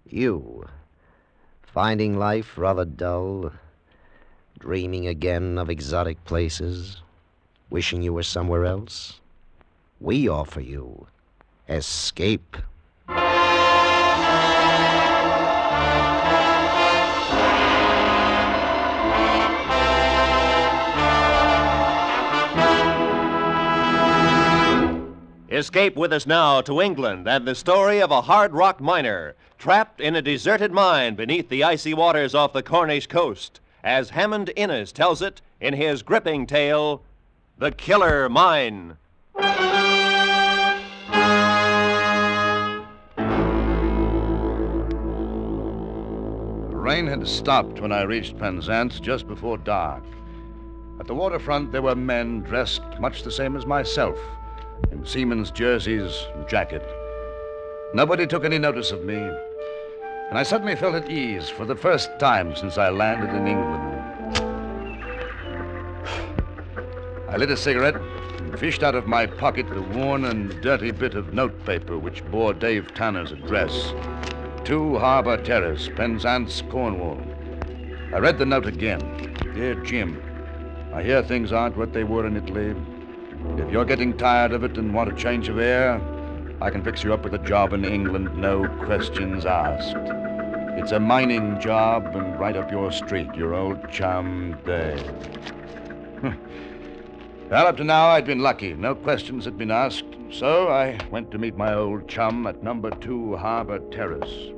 You, finding life rather dull, dreaming again of exotic places, wishing you were somewhere else? We offer you escape. Escape with us now to England and the story of a hard rock miner trapped in a deserted mine beneath the icy waters off the Cornish coast, as Hammond Innes tells it in his gripping tale, The Killer Mine. The rain had stopped when I reached Penzance just before dark. At the waterfront, there were men dressed much the same as myself, in seamen's jerseys and jacket. Nobody took any notice of me, and I suddenly felt at ease for the first time since I landed in England. I lit a cigarette and fished out of my pocket the worn and dirty bit of notepaper which bore Dave Tanner's address, 2 Harbour Terrace, Penzance, Cornwall. I read the note again. Dear Jim, I hear things aren't what they were in Italy. If you're getting tired of it and want a change of air, I can fix you up with a job in England, no questions asked. It's a mining job and right up your street, your old chum, Dave. Well, up to now, I'd been lucky. No questions had been asked. So I went to meet my old chum at number 2 Harbour Terrace.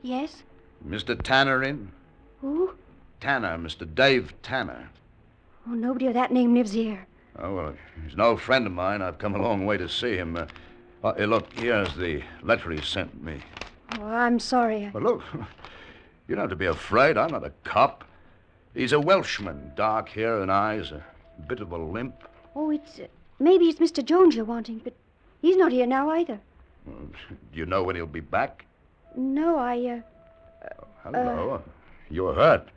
Yes? Mr. Tanner in? Who? Tanner, Mr. Dave Tanner. Oh, nobody of that name lives here. Oh, well, he's an old friend of mine. I've come a long way to see him. Hey, look, here's the letter he sent me. Oh, I'm sorry. Well, look, you don't have to be afraid. I'm not a cop. He's a Welshman, dark hair and eyes, a bit of a limp. Oh, maybe it's Mr. Jones you're wanting, but he's not here now either. Do you know when he'll be back? No, Hello. You're hurt.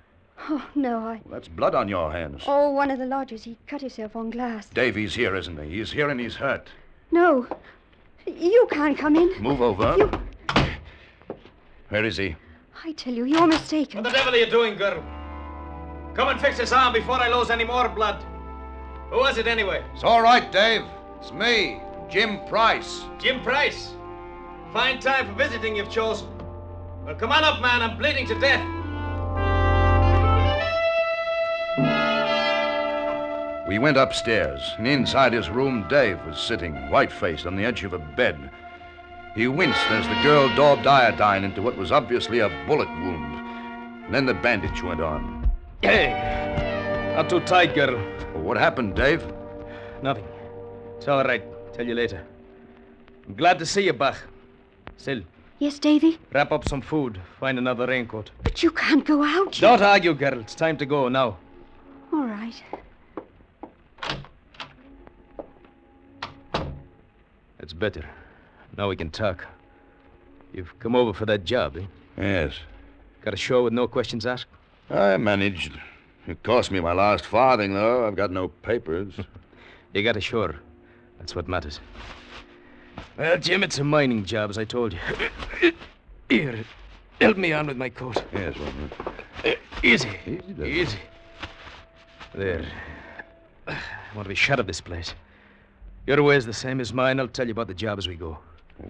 Oh, no, Well, that's blood on your hands. Oh, one of the lodgers. He cut himself on glass. Davy's here, isn't he? He's here and he's hurt. No. You can't come in. Move over. Where is he? I tell you, you're mistaken. What the devil are you doing, girl? Come and fix his arm before I lose any more blood. Who was it anyway? It's all right, Dave. It's me, Jim Price. Jim Price. Fine time for visiting you've chosen. Well, come on up, man. I'm bleeding to death. We went upstairs, and inside his room, Dave was sitting, white-faced, on the edge of a bed. He winced as the girl daubed iodine into what was obviously a bullet wound. And then the bandage went on. Hey, not too tight, girl. Well, what happened, Dave? Nothing. It's all right. Tell you later. I'm glad to see you, Bach. Still, Yes, Davy? wrap up some food. Find another raincoat. But you can't go out. Don't argue, girl. It's time to go now. All right. That's better. Now we can talk. You've come over for that job, eh? Yes. Got ashore with no questions asked? I managed. It cost me my last farthing, though. I've got no papers. You got ashore. That's what matters. Well, Jim, it's a mining job, as I told you. Here, help me on with my coat. Yes, well, Easy. Easy, Dave. Easy. There. I want to be shut of this place. Your way's the same as mine. I'll tell you about the job as we go.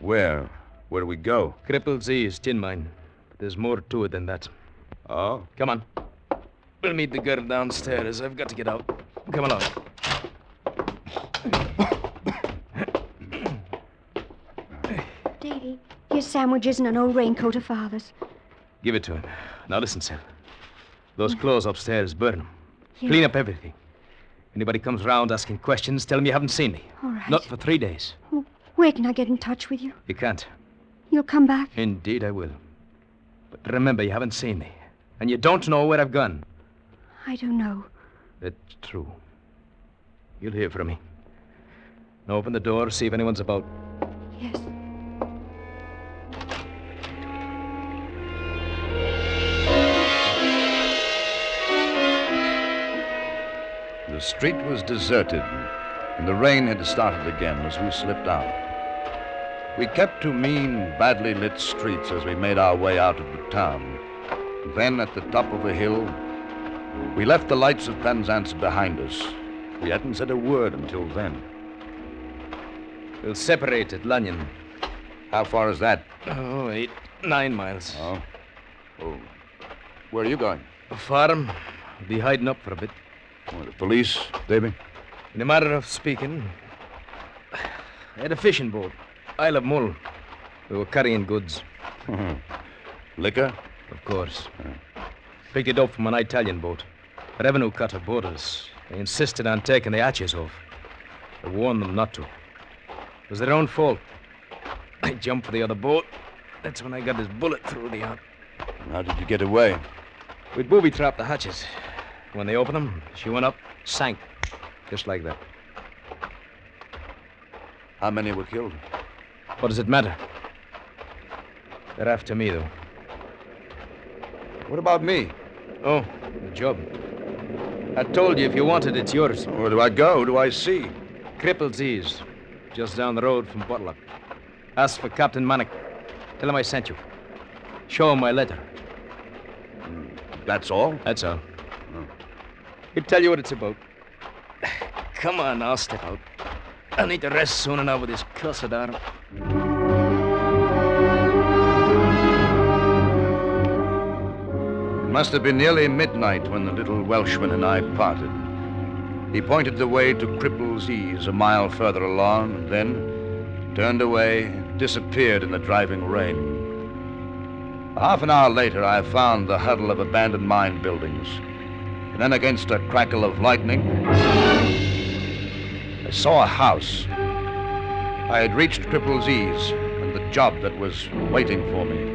Where? Where do we go? Crippled Z's tin mine. But there's more to it than that. Oh? Come on. We'll meet the girl downstairs. I've got to get out. Come along. Davy, here's sandwiches and an old raincoat of Father's. Give it to him. Now listen, Sam. Those clothes upstairs, burn them. Yeah. Clean up everything. Anybody comes round asking questions, tell them you haven't seen me. All right. Not for 3 days. Oh, where can I get in touch with you? You can't. You'll come back? Indeed I will. But remember, you haven't seen me. And you don't know where I've gone. I don't know. That's true. You'll hear from me. Now open the door, see if anyone's about. Yes. street was deserted, and the rain had started again as we slipped out. We kept to mean, badly lit streets as we made our way out of the town. Then, at the top of a hill, we left the lights of Penzance behind us. We hadn't said a word until then. We'll separate at Lanyon. How far is that? Oh, 8, 9 miles. Oh. Where are you going? A farm. I'll be hiding up for a bit. Oh, the police, Davy? In a matter of speaking, I had a fishing boat, Isle of Mull. We were carrying goods. Liquor? Of course. Picked it up from an Italian boat. A revenue cutter boarded us. They insisted on taking the hatches off. I warned them not to. It was their own fault. I jumped for the other boat. That's when I got this bullet through the arm. How did you get away? We'd booby-trapped the hatches. When they opened them, she went up, sank. Just like that. How many were killed? What does it matter? They're after me, though. What about me? Oh, the job. I told you if you want it, it's yours. Where do I go? Who do I see? Crippled's Ease, just down the road from Butlock. Ask for Captain Manick. Tell him I sent you. Show him my letter. That's all? That's all. He'll tell you what it's about. Come on, I'll step out. I need to rest soon enough with this cussed arm. It must have been nearly midnight when the little Welshman and I parted. He pointed the way to Cripple's Ease a mile further along, and then turned away and disappeared in the driving rain. Half an hour later, I found the huddle of abandoned mine buildings. And then against a crackle of lightning, I saw a house. I had reached Cripple's Ease and the job that was waiting for me.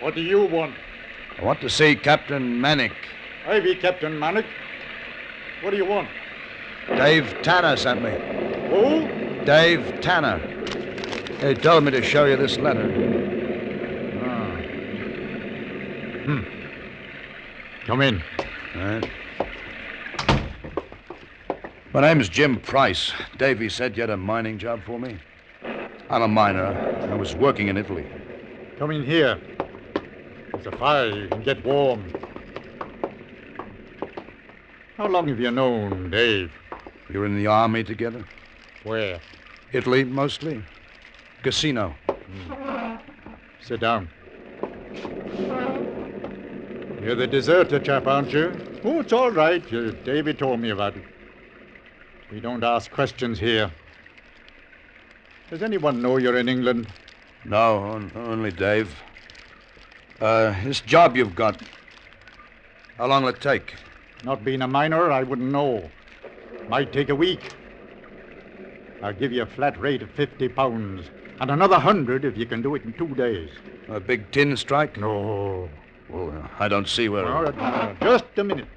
What do you want? I want to see Captain Manick. I be Captain Manick. What do you want? Dave Tanner sent me. Who? Dave Tanner. He told me to show you this letter. Come in. All right. My name's Jim Price. Davy said you had a mining job for me. I'm a miner. I was working in Italy. Come in here. There's a fire. You can get warm. How long have you known Dave? We were in the army together. Where? Italy, mostly. Casino. Sit down. You're the deserter chap, aren't you? Oh, it's all right. Davy told me about it. We don't ask questions here. Does anyone know you're in England? No, only Dave. This job you've got, how long will it take? Not being a miner, I wouldn't know. Might take a week. I'll give you a flat rate of £50, and another 100 if you can do it in 2 days. A big tin strike? No. Well, I don't see where... All right, just a minute.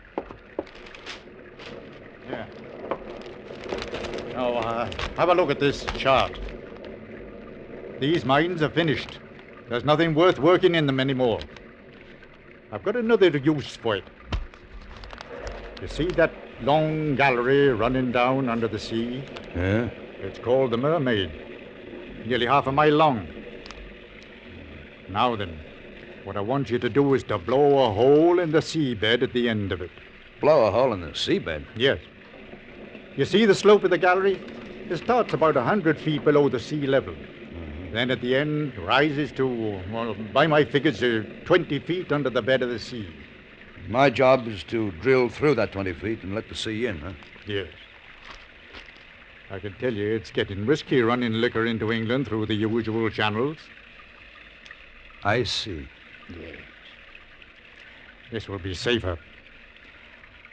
Yeah. Now, have a look at this chart. These mines are finished. There's nothing worth working in them anymore. I've got another use for it. You see that long gallery running down under the sea? Yeah? It's called the Mermaid. Nearly half a mile long. Now then, what I want you to do is to blow a hole in the seabed at the end of it. Blow a hole in the seabed? Yes. You see the slope of the gallery? It starts about 100 feet below the sea level. Then at the end, rises to, well, by my figures, 20 feet under the bed of the sea. My job is to drill through that 20 feet and let the sea in, huh? Yes. I can tell you it's getting risky running liquor into England through the usual channels. I see. Yes. This will be safer.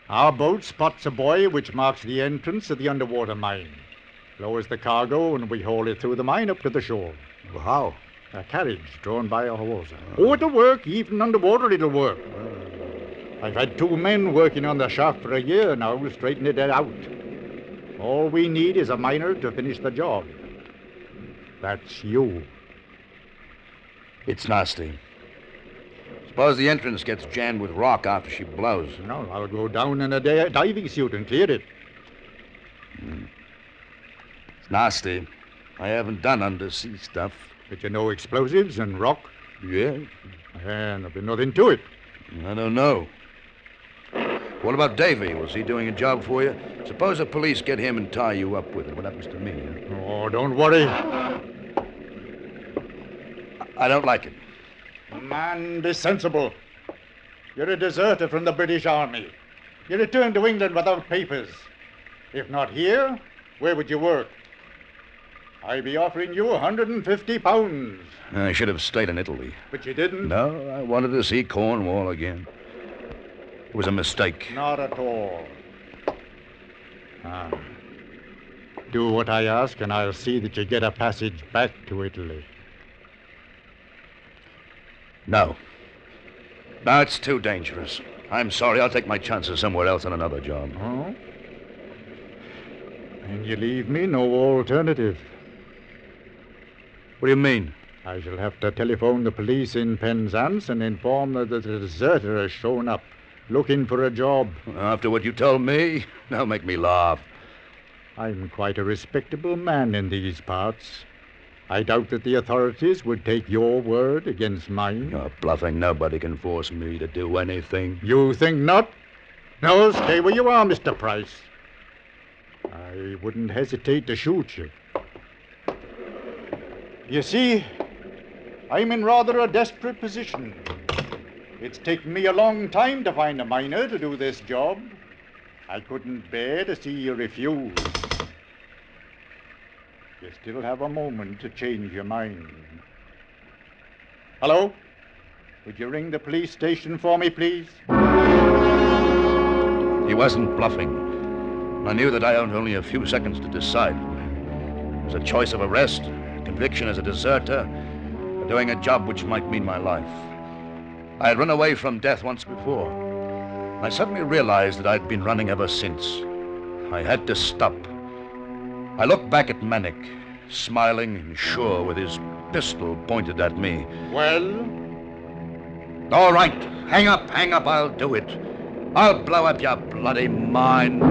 Our boat spots a buoy which marks the entrance of the underwater mine. Lowers the cargo and we haul it through the mine up to the shore. Well, how? A carriage drawn by a horse. Oh, it'll work. Even underwater it'll work. I've had 2 men working on the shaft for a year now, straightening it out. All we need is a miner to finish the job. That's you. It's nasty. Suppose the entrance gets jammed with rock after she blows. No, I'll go down in a diving suit and clear it. It's nasty. I haven't done undersea stuff. But you know explosives and rock? Yeah? And there'll be nothing to it. I don't know. What about Davy? Was he doing a job for you? Suppose the police get him and tie you up with it. What happens to me? Huh? Oh, don't worry. I don't like it. Man, be sensible. You're a deserter from the British Army. You returned to England without papers. If not here, where would you work? I'd be offering you £150. I should have stayed in Italy. But you didn't? No, I wanted to see Cornwall again. It was a mistake. Not at all. Do what I ask, and I'll see that you get a passage back to Italy. No. No, it's too dangerous. I'm sorry. I'll take my chances somewhere else on another job. Oh? And you leave me no alternative. What do you mean? I shall have to telephone the police in Penzance and inform them that a deserter has shown up, looking for a job. After what you told me? Now make me laugh. I'm quite a respectable man in these parts. I doubt that the authorities would take your word against mine. You're bluffing. Nobody can force me to do anything. You think not? No, stay where you are, Mr. Price. I wouldn't hesitate to shoot you. You see, I'm in rather a desperate position. It's taken me a long time to find a miner to do this job. I couldn't bear to see you refuse. You still have a moment to change your mind. Hello? Would you ring the police station for me, please? He wasn't bluffing. I knew that I owned only a few seconds to decide. It was a choice of arrest, conviction as a deserter, or doing a job which might mean my life. I had run away from death once before. I suddenly realized that I'd been running ever since. I had to stop. I looked back at Manic, smiling and sure with his pistol pointed at me. Well? All right, hang up, I'll do it. I'll blow up your bloody mind.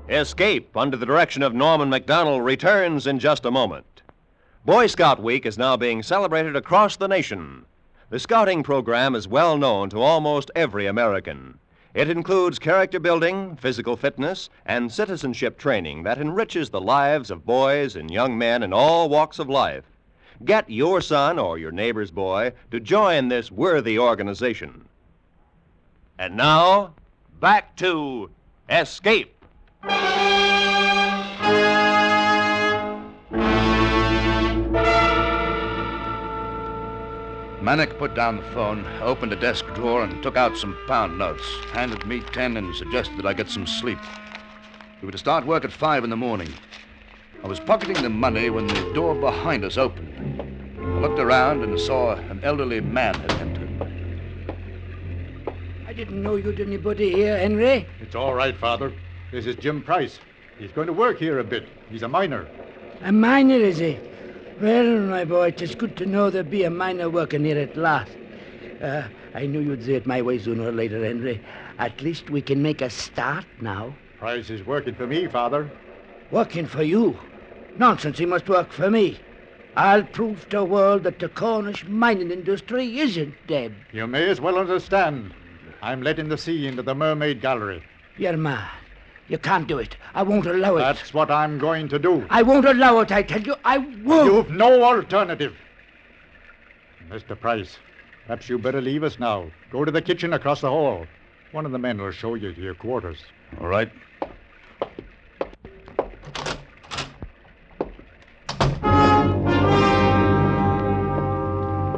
Escape, under the direction of Norman Macdonald, returns in just a moment. Boy Scout Week is now being celebrated across the nation. The scouting program is well known to almost every American. It includes character building, physical fitness, and citizenship training that enriches the lives of boys and young men in all walks of life. Get your son or your neighbor's boy to join this worthy organization. And now, back to Escape. Manic put down the phone, opened a desk drawer, and took out some pound notes, handed me 10 and suggested that I get some sleep. We were to start work at 5 in the morning. I was pocketing the money when the door behind us opened. I looked around and saw an elderly man had entered. I didn't know you'd anybody here, Henry. It's all right, Father. This is Jim Price. He's going to work here a bit. He's a miner. A miner, is he? Well, my boy, it's good to know there'll be a miner working here at last. I knew you'd say it my way sooner or later, Henry. At least we can make a start now. Price is working for me, Father. Working for you? Nonsense, he must work for me. I'll prove to the world that the Cornish mining industry isn't dead. You may as well understand. I'm letting the sea into the Mermaid Gallery. You're mad. You can't do it. I won't allow it. That's what I'm going to do. I won't allow it, I tell you. I won't. You've no alternative. Mr. Price, perhaps you better leave us now. Go to the kitchen across the hall. One of the men will show you to your quarters. All right.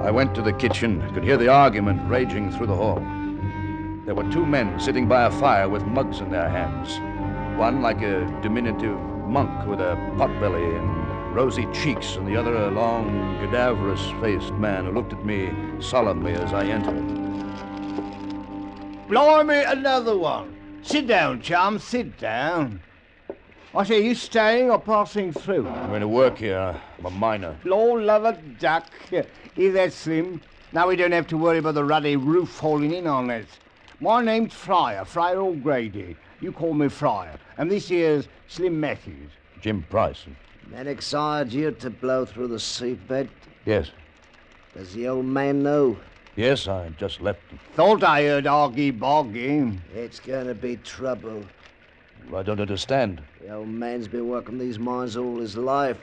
I went to the kitchen, could hear the argument raging through the hall. There were 2 men sitting by a fire with mugs in their hands. One like a diminutive monk with a potbelly and rosy cheeks, and the other a long, cadaverous-faced man who looked at me solemnly as I entered. Blimey, another one. Sit down, chum, sit down. I say, you staying or passing through? I'm going to work here. I'm a miner. Lord love a duck. Is that Slim? Now we don't have to worry about the ruddy roof falling in on us. My name's Fryer O'Grady. You call me Fryer. And this here's Slim Matthews. Jim Price. Men excited you to blow through the seabed? Yes. Does the old man know? Yes, I just left him. Thought I heard argy-bargy. It's going to be trouble. I don't understand. The old man's been working these mines all his life.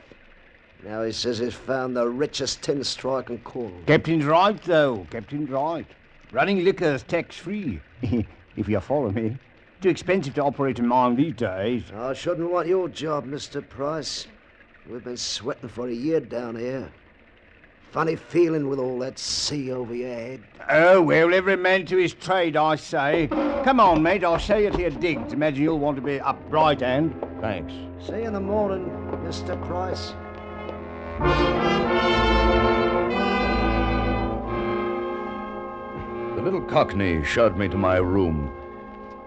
Now he says he's found the richest tin strike in Cornwall. Captain's right, though. Captain's right. Running liquor's tax-free, if you follow me. Too expensive to operate a mine these days. I shouldn't want your job, Mr. Price. We've been sweating for a year down here. Funny feeling with all that sea over your head. Oh, well, every man to his trade, I say. Come on, mate, I'll show you to your digs. Imagine you'll want to be up right hand. Thanks. See you in the morning, Mr. Price. The little cockney showed me to my room,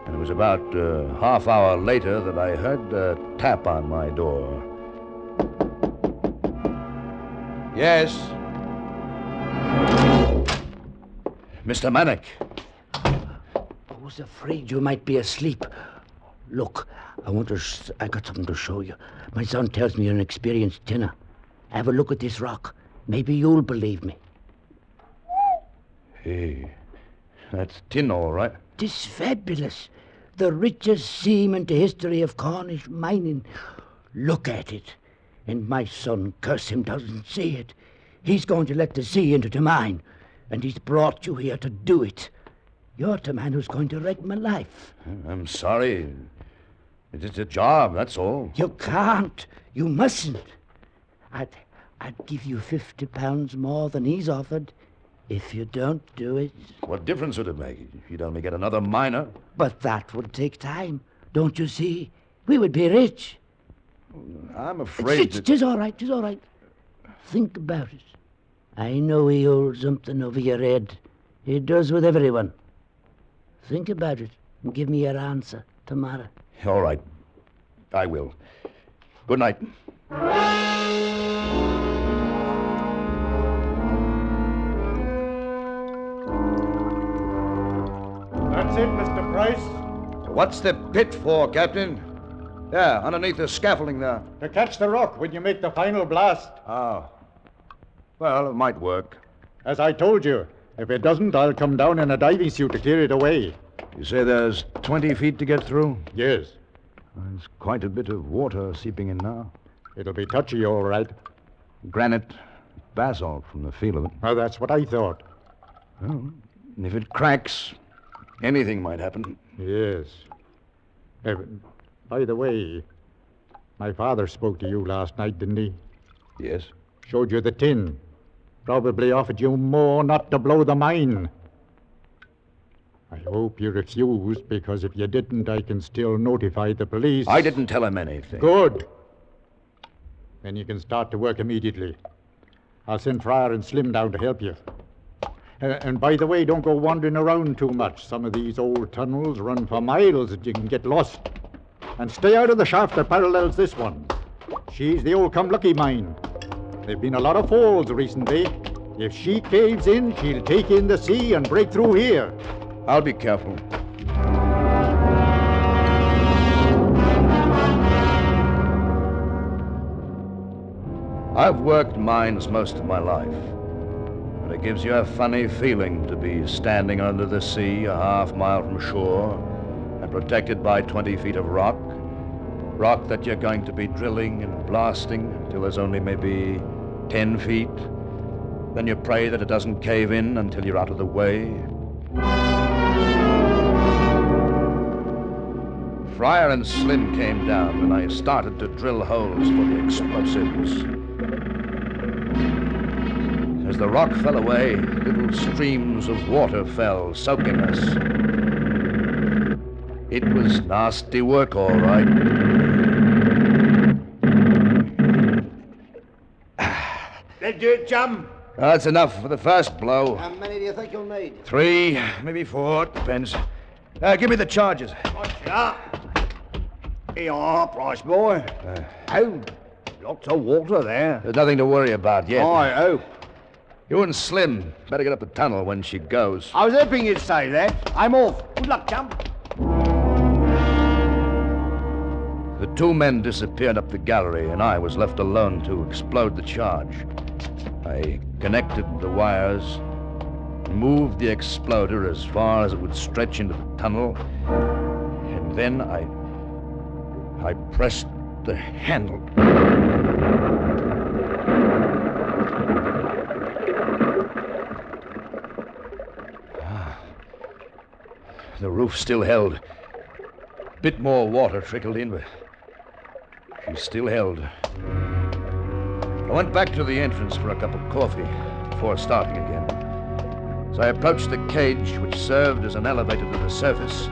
and it was about a half hour later that I heard a tap on my door. Yes? Mr. Manick. I was afraid you might be asleep. Look, I got something to show you. My son tells me you're an experienced tinner. Have a look at this rock. Maybe you'll believe me. Hey, that's tin, all right. This fabulous. The richest seam in the history of Cornish mining. Look at it. And my son, curse him, doesn't see it. He's going to let the sea into the mine. And he's brought you here to do it. You're the man who's going to wreck my life. I'm sorry. It's a job, that's all. You can't. You mustn't. I'd give you £50 more than he's offered if you don't do it. What difference would it make if you'd only get another miner? But that would take time. Don't you see? We would be rich. I'm afraid that... Tis all right, tis all right. Think about it. I know he holds something over your head. He does with everyone. Think about it and give me your answer tomorrow. All right. I will. Good night. That's it, Mr. Price. What's the pit for, Captain? Yeah, underneath the scaffolding there. To catch the rock when you make the final blast. Oh. Well, it might work. As I told you, if it doesn't, I'll come down in a diving suit to clear it away. You say there's 20 feet to get through? Yes. There's quite a bit of water seeping in now. It'll be touchy, all right. Granite, basalt from the feel of it. Well, that's what I thought. Well, if it cracks, anything might happen. Yes. By the way, my father spoke to you last night, didn't he? Yes. Showed you the tin. Probably offered you more not to blow the mine. I hope you refused, because if you didn't, I can still notify the police. I didn't tell him anything. Good. Then you can start to work immediately. I'll send Fryer and Slim down to help you. And by the way, don't go wandering around too much. Some of these old tunnels run for miles and you can get lost. And stay out of the shaft that parallels this one. She's the old Come Lucky mine. There've been a lot of falls recently. If she caves in, she'll take in the sea and break through here. I'll be careful. I've worked mines most of my life. And it gives you a funny feeling to be standing under the sea a half mile from shore and protected by 20 feet of rock. Rock that you're going to be drilling and blasting until there's only maybe 10 feet. Then you pray that it doesn't cave in until you're out of the way. Fryer and Slim came down when I started to drill holes for the explosives. As the rock fell away, little streams of water fell, soaking us. It was nasty work, all right. That do it, chum? That's enough for the first blow. How many do you think you'll need? 3, maybe 4, depends. Give me the charges. Gotcha. Here you are, Price boy. Oh, lots of water there. There's nothing to worry about yet. I hope. You and Slim better get up the tunnel when she goes. I was hoping you'd say that. I'm off. Good luck, chump. The two men disappeared up the gallery, and I was left alone to explode the charge. I connected the wires, moved the exploder as far as it would stretch into the tunnel, and then I pressed the handle. The roof still held. A bit more water trickled in, but she still held. I went back to the entrance for a cup of coffee before starting again. As I approached the cage, which served as an elevator to the surface,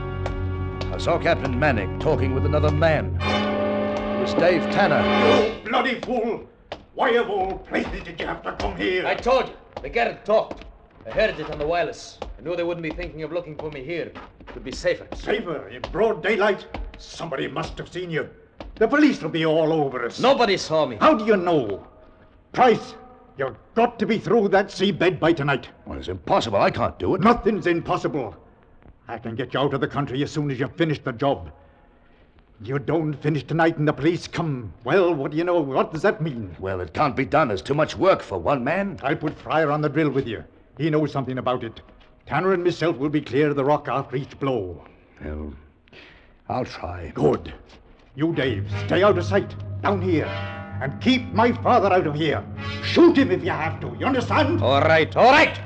I saw Captain Manick talking with another man. It was Dave Tanner. You bloody fool! Why of all places did you have to come here? I told you. The Garrett talked. I heard it on the wireless. I knew they wouldn't be thinking of looking for me here. It would be safer. Safer in broad daylight? Somebody must have seen you. The police will be all over us. Nobody saw me. How do you know? Price, you've got to be through that seabed by tonight. Well, it's impossible. I can't do it. Nothing's impossible. I can get you out of the country as soon as you finish the job. You don't finish tonight and the police come. Well, what do you know? What does that mean? Well, it can't be done. There's too much work for one man. I'll put Fryer on the drill with you. He knows something about it. Tanner and myself will be clear of the rock after each blow. Well, I'll try. Good. You, Dave, stay out of sight, down here. And keep my father out of here. Shoot him if you have to. You understand? All right, all right.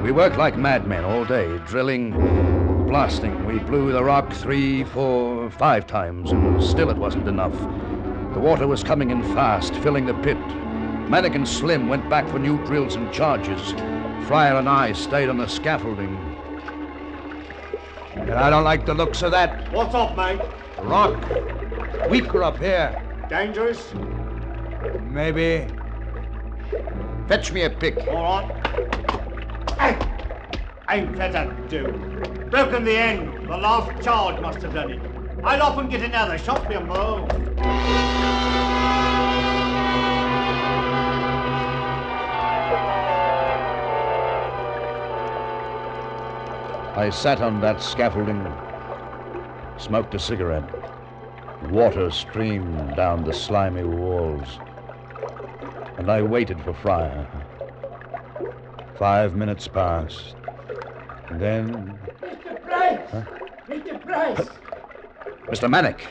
We worked like madmen all day, drilling, blasting. We blew the rock 3, 4, 5 times, and still it wasn't enough. The water was coming in fast, filling the pit. Manick and Slim went back for new drills and charges. Fryer and I stayed on the scaffolding. And I don't like the looks of that. What's up, mate? Rock. Weaker up here. Dangerous? Maybe. Fetch me a pick. All right. Ain't better do. Broken the end. The last charge must have done it. I'll often get another shot for you, Mo. I sat on that scaffolding, smoked a cigarette. Water streamed down the slimy walls. And I waited for Fryer. 5 minutes passed. And then... Mr. Price! Huh? Mr. Price! Mr. Manick!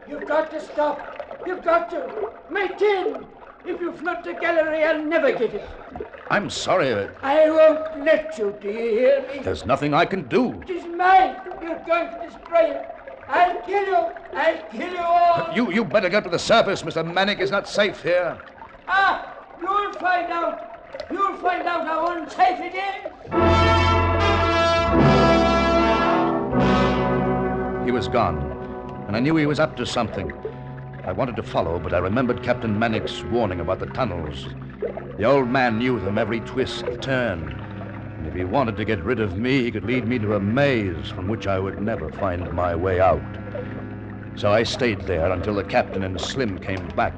You've got to stop. You've got to. My tin! If you flood the gallery, I'll never get it. I'm sorry. I won't let you, do you hear me? There's nothing I can do. It is mine. You're going to destroy it. I'll kill you. I'll kill you all. You better get to the surface. Mr. Manick is not safe here. Ah, you'll find out. You'll find out how unsafe it is. He was gone, and I knew he was up to something. I wanted to follow, but I remembered Captain Manick's warning about the tunnels. The old man knew them, every twist, turn. And if he wanted to get rid of me, he could lead me to a maze from which I would never find my way out. So I stayed there until the captain and Slim came back.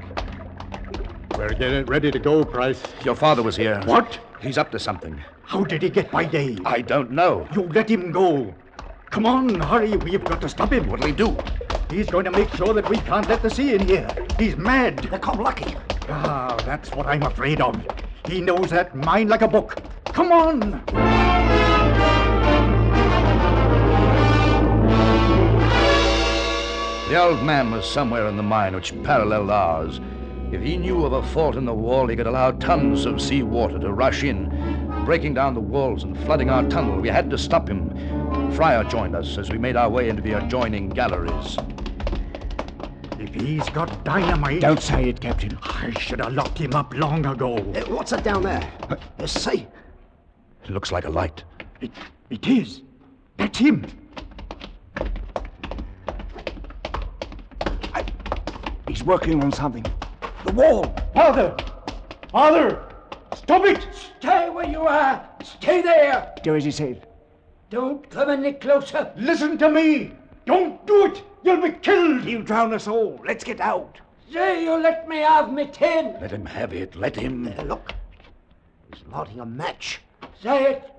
We're getting ready to go, Price. Your father was here. What? He's up to something. How did he get by Dave? I don't know. You let him go. Come on, hurry. We've got to stop him. What'll he do? He's going to make sure that we can't let the sea in here. He's mad. They come lucky. Ah, that's what I'm afraid of. He knows that mine like a book. Come on! The old man was somewhere in the mine which paralleled ours. If he knew of a fault in the wall, he could allow tons of seawater to rush in, breaking down the walls and flooding our tunnel. We had to stop him. Fryer joined us as we made our way into the adjoining galleries. If he's got dynamite... Don't say it, Captain. I should have locked him up long ago. What's that down there? See? It looks like a light. It is. That's him. He's working on something. The wall. Father! Father! Stop it! Stay where you are. Stay there. Do as he says. Don't come any closer. Listen to me! Don't do it! You'll be killed! He'll drown us all. Let's get out. Say you let me have me tin. Let him have it. Let him. Look. He's lighting a match. Say it.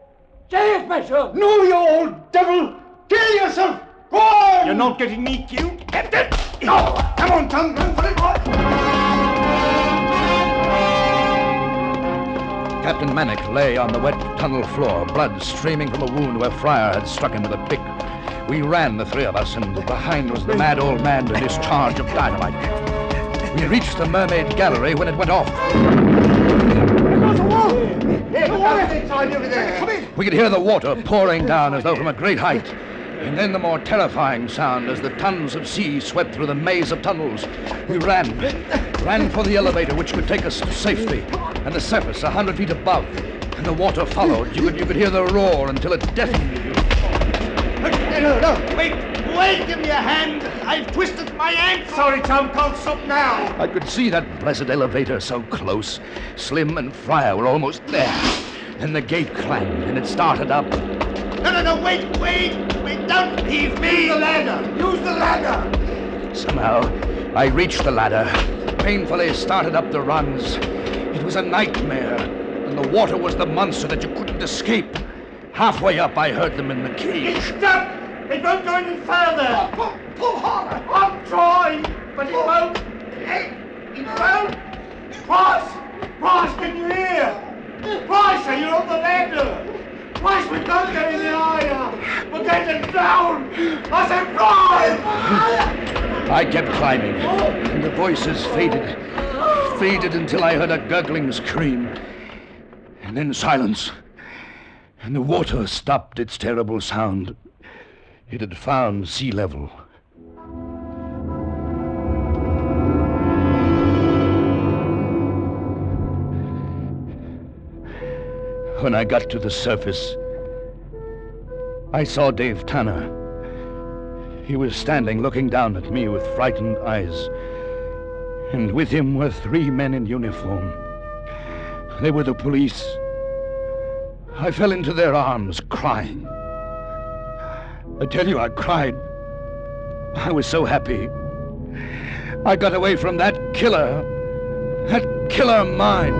Say it, my son. No, you old devil! Kill yourself! Go on! You're not getting me killed, Captain. No. Come on, Tom, run for it, boy! Captain Manick lay on the wet tunnel floor, blood streaming from a wound where Fryer had struck him with a pick. We ran, the three of us, and behind was the mad old man with his charge of dynamite. We reached the mermaid gallery when it went off. We could hear the water pouring down as though from a great height. And then the more terrifying sound as the tons of sea swept through the maze of tunnels. We ran for the elevator which could take us to safety, and the surface 100 feet above. And the water followed. You could hear the roar until it deafened you. No. Wait, give me a hand. I've twisted my ankle. Sorry, Tom, can't stop now. I could see that blessed elevator so close. Slim and Fryer were almost there. Then the gate clanged and it started up. No, wait. Don't leave me. Use the ladder. Somehow, I reached the ladder, painfully started up the rungs. It was a nightmare, and the water was the monster that you couldn't escape. Halfway up, I heard them in the cage. It's stuck. It won't go any further. Pull harder. I'm trying, but it won't. It won't. Price, can you hear? Price, you're on the ladder. Price, we can't get any higher. We're getting down. I said, Price! I kept climbing, and the voices faded until I heard a gurgling scream. And then silence. And the water stopped its terrible sound. It had found sea level. When I got to the surface, I saw Dave Tanner. He was standing looking down at me with frightened eyes. And with him were 3 men in uniform. They were the police. I fell into their arms, crying. I tell you, I cried. I was so happy. I got away from that killer mine.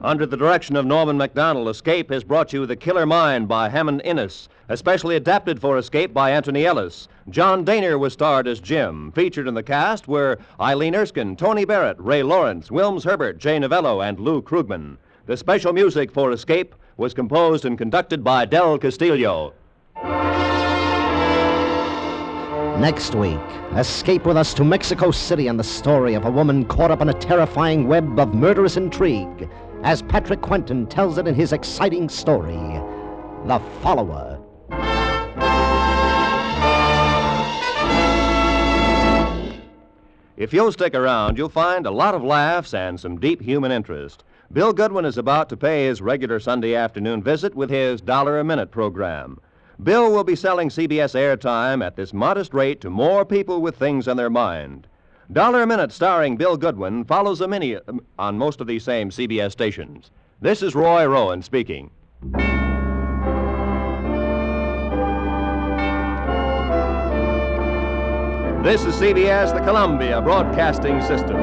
Under the direction of Norman MacDonald, Escape has brought you The Killer Mind by Hammond Innes, especially adapted for Escape by Anthony Ellis. John Daner was starred as Jim. Featured in the cast were Eileen Erskine, Tony Barrett, Ray Lawrence, Wilms Herbert, Jay Novello, and Lou Krugman. The special music for Escape was composed and conducted by Del Castillo. Next week, escape with us to Mexico City and the story of a woman caught up in a terrifying web of murderous intrigue, as Patrick Quentin tells it in his exciting story, The Follower. If you'll stick around, you'll find a lot of laughs and some deep human interest. Bill Goodwin is about to pay his regular Sunday afternoon visit with his $1 a minute program. Bill will be selling CBS airtime at this modest rate to more people with things on their mind. $1 a Minute starring Bill Goodwin follows a mini on most of these same CBS stations. This is Roy Rowan speaking. This is CBS, the Columbia Broadcasting System.